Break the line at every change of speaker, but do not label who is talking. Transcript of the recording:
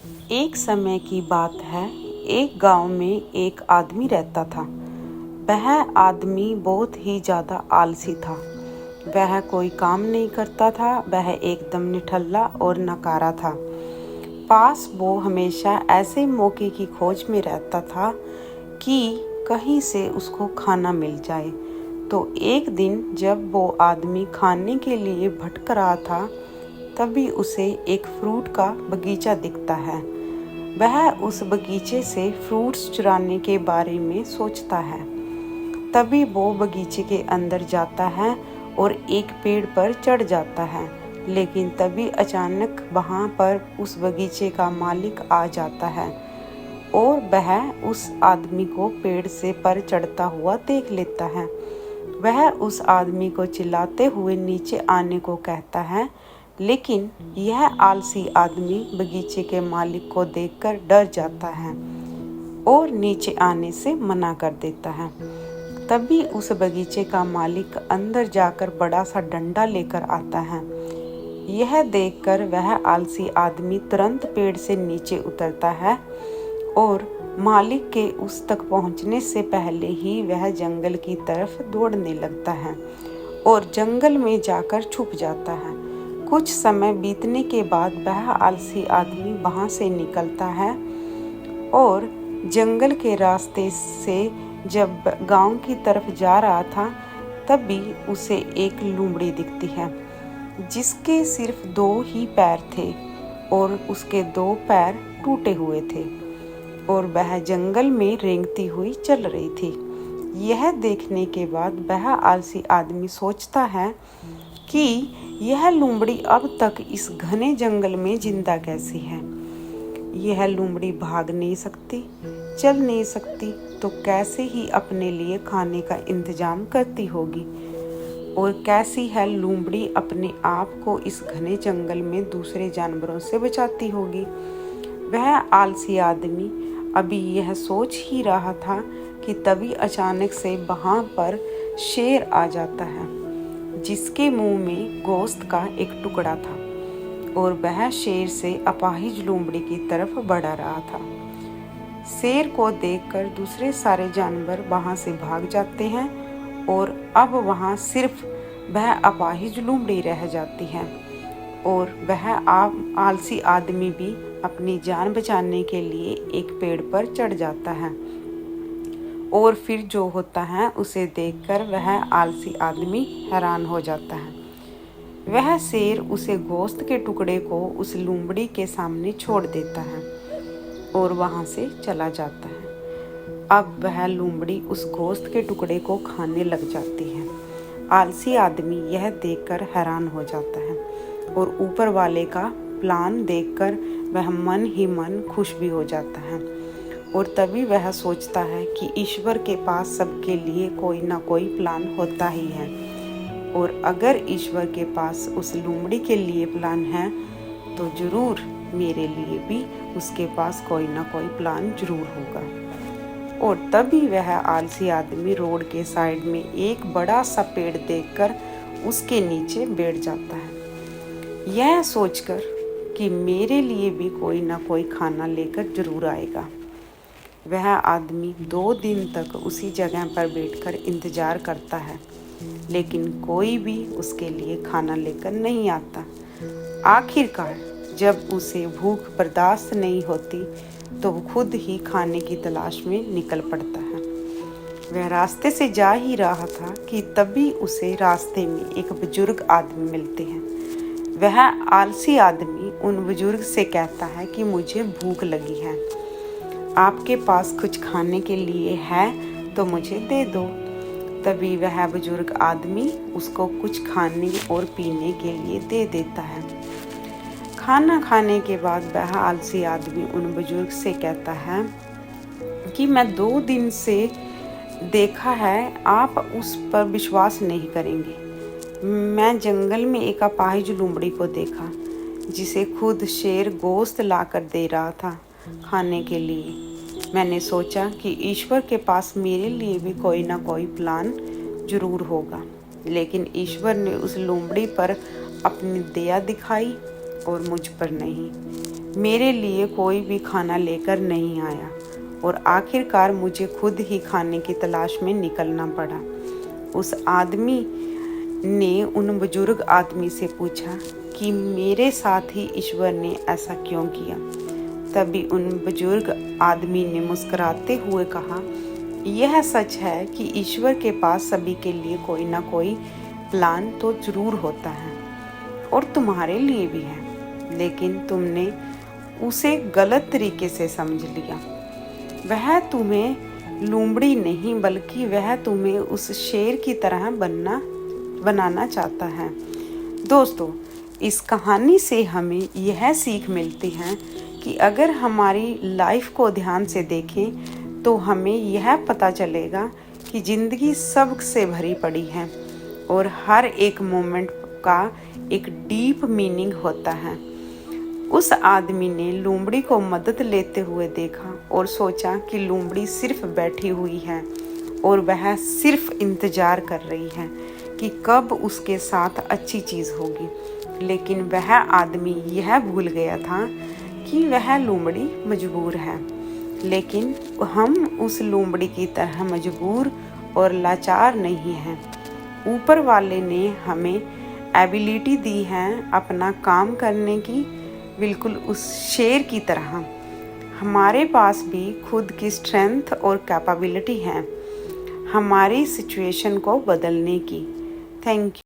एक समय की बात है। एक गांव में एक आदमी रहता था। वह आदमी बहुत ही ज़्यादा आलसी था। वह कोई काम नहीं करता था। वह एकदम निठल्ला और नकारा था। पास वो हमेशा ऐसे मौके की खोज में रहता था कि कहीं से उसको खाना मिल जाए। तो एक दिन जब वो आदमी खाने के लिए भटक रहा था, तभी उसे एक फ्रूट का बगीचा दिखता है। वह उस बगीचे से फ्रूट्स चुराने के बारे में सोचता है। तभी वो बगीचे के अंदर जाता है और एक पेड़ पर चढ़ जाता है। लेकिन तभी अचानक वहाँ पर उस बगीचे का मालिक आ जाता है और वह उस आदमी को पेड़ से पर चढ़ता हुआ देख लेता है। वह उस आदमी को चिल्लाते हुए नीचे आने को कहता है, लेकिन यह आलसी आदमी बगीचे के मालिक को देखकर डर जाता है और नीचे आने से मना कर देता है। तभी उस बगीचे का मालिक अंदर जाकर बड़ा सा डंडा लेकर आता है। यह देखकर वह आलसी आदमी तुरंत पेड़ से नीचे उतरता है और मालिक के उस तक पहुंचने से पहले ही वह जंगल की तरफ दौड़ने लगता है और जंगल में जाकर छुप जाता है। कुछ समय बीतने के बाद वह आलसी आदमी वहां से निकलता है और जंगल के रास्ते से जब गांव की तरफ जा रहा था, तभी उसे एक लोमड़ी दिखती है जिसके सिर्फ 2 ही पैर थे और उसके 2 पैर टूटे हुए थे और वह जंगल में रेंगती हुई चल रही थी। यह देखने के बाद वह आलसी आदमी सोचता है कि यह लोमड़ी अब तक इस घने जंगल में जिंदा कैसी है। यह लोमड़ी भाग नहीं सकती, चल नहीं सकती, तो कैसे ही अपने लिए खाने का इंतजाम करती होगी और कैसी है लोमड़ी अपने आप को इस घने जंगल में दूसरे जानवरों से बचाती होगी। वह आलसी आदमी अभी यह सोच ही रहा था कि तभी अचानक से वहां पर शेर आ जाता है जिसके मुंह में गोश्त का एक टुकड़ा था और वह शेर से अपाहिज लोमड़ी की तरफ बढ़ रहा था। शेर को देखकर दूसरे सारे जानवर वहां से भाग जाते हैं और अब वहां सिर्फ वह अपाहिज लोमड़ी रह जाती है और वह आलसी आदमी भी अपनी जान बचाने के लिए एक पेड़ पर चढ़ जाता है और फिर जो होता है उसे देखकर वह आलसी आदमी हैरान हो जाता है। वह शेर उसे गोश्त के टुकड़े को उस लोमड़ी के सामने छोड़ देता है और वहां से चला जाता है। अब वह लोमड़ी उस गोश्त के टुकड़े को खाने लग जाती है। आलसी आदमी यह देखकर हैरान हो जाता है और ऊपर वाले का प्लान देखकर वह मन ही मन खुश भी हो जाता है और तभी वह सोचता है कि ईश्वर के पास सबके लिए कोई ना कोई प्लान होता ही है और अगर ईश्वर के पास उस लोमड़ी के लिए प्लान है तो जरूर मेरे लिए भी उसके पास कोई ना कोई प्लान जरूर होगा। और तभी वह आलसी आदमी रोड के साइड में एक बड़ा सा पेड़ देखकर उसके नीचे बैठ जाता है, यह सोचकर कि मेरे लिए भी कोई ना कोई खाना लेकर जरूर आएगा। वह आदमी 2 दिन तक उसी जगह पर बैठकर इंतजार करता है, लेकिन कोई भी उसके लिए खाना लेकर नहीं आता। आखिरकार जब उसे भूख बर्दाश्त नहीं होती तो वो खुद ही खाने की तलाश में निकल पड़ता है। वह रास्ते से जा ही रहा था कि तभी उसे रास्ते में एक बुजुर्ग आदमी मिलते हैं। वह आलसी आदमी उन बुजुर्ग से कहता है कि मुझे भूख लगी है, आपके पास कुछ खाने के लिए है तो मुझे दे दो। तभी वह बुजुर्ग आदमी उसको कुछ खाने और पीने के लिए दे देता है। खाना खाने के बाद वह आलसी आदमी उन बुजुर्ग से कहता है कि मैं 2 दिन से देखा है, आप उस पर विश्वास नहीं करेंगे। मैं जंगल में एक अपाहिज लोमड़ी को देखा जिसे खुद शेर गोश्त लाकर दे रहा था खाने के लिए। मैंने सोचा कि ईश्वर के पास मेरे लिए भी कोई ना कोई प्लान जरूर होगा, लेकिन ईश्वर ने उस लोमड़ी पर अपनी दया दिखाई और मुझ पर नहीं। मेरे लिए कोई भी खाना लेकर नहीं आया और आखिरकार मुझे खुद ही खाने की तलाश में निकलना पड़ा। उस आदमी ने उन बुजुर्ग आदमी से पूछा कि मेरे साथ ही ईश्वर ने ऐसा क्यों किया। तभी उन बुजुर्ग आदमी ने मुस्कुराते हुए कहा, यह सच है कि ईश्वर के पास सभी के लिए कोई ना कोई प्लान तो जरूर होता है और तुम्हारे लिए भी है, लेकिन तुमने उसे गलत तरीके से समझ लिया। वह तुम्हें लोमड़ी नहीं बल्कि वह तुम्हें उस शेर की तरह बनाना चाहता है। दोस्तों, इस कहानी से हमें यह सीख मिलती है कि अगर हमारी लाइफ को ध्यान से देखें तो हमें यह पता चलेगा कि ज़िंदगी सबसे भरी पड़ी है और हर एक मोमेंट का एक डीप मीनिंग होता है। उस आदमी ने लोमड़ी को मदद लेते हुए देखा और सोचा कि लोमड़ी सिर्फ बैठी हुई है और वह सिर्फ इंतज़ार कर रही है कि कब उसके साथ अच्छी चीज़ होगी। लेकिन वह आदमी यह भूल गया था कि वह लोमड़ी मजबूर है, लेकिन हम उस लोमड़ी की तरह मजबूर और लाचार नहीं हैं। ऊपर वाले ने हमें एबिलिटी दी है अपना काम करने की, बिल्कुल उस शेर की तरह हमारे पास भी खुद की स्ट्रेंथ और कैपेबिलिटी है हमारी सिचुएशन को बदलने की। Thank you.